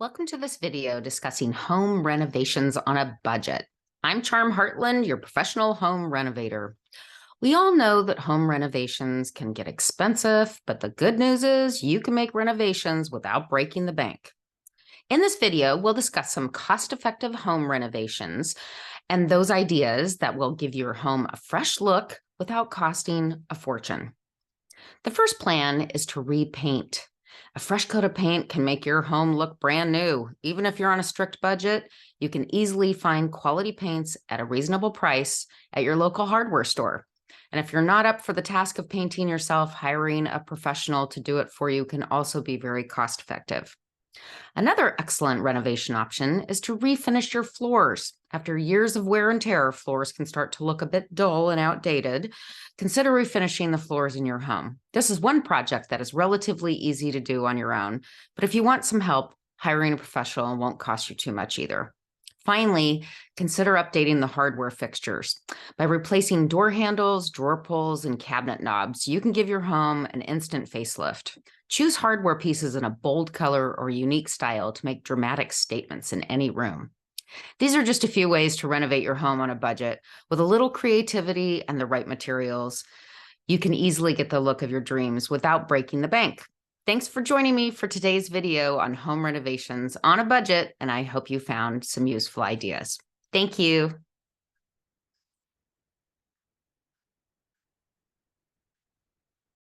Welcome to this video discussing home renovations on a budget. I'm Charm Hartland, your professional home renovator. We all know that home renovations can get expensive, but the good news is you can make renovations without breaking the bank. In this video, we'll discuss some cost-effective home renovations and those ideas that will give your home a fresh look without costing a fortune. The first plan is to repaint. A fresh coat of paint can make your home look brand new. Even if you're on a strict budget, you can easily find quality paints at a reasonable price at your local hardware store. And if you're not up for the task of painting yourself, hiring a professional to do it for you can also be very cost effective. Another excellent renovation option is to refinish your floors. After years of wear and tear, floors can start to look a bit dull and outdated. Consider refinishing the floors in your home. This is one project that is relatively easy to do on your own, but if you want some help, hiring a professional won't cost you too much either. Finally, consider updating the hardware fixtures. By replacing door handles, drawer pulls, and cabinet knobs, you can give your home an instant facelift. Choose hardware pieces in a bold color or unique style to make dramatic statements in any room. These are just a few ways to renovate your home on a budget. With a little creativity and the right materials, you can easily get the look of your dreams without breaking the bank. Thanks for joining me for today's video on home renovations on a budget, and I hope you found some useful ideas. Thank you.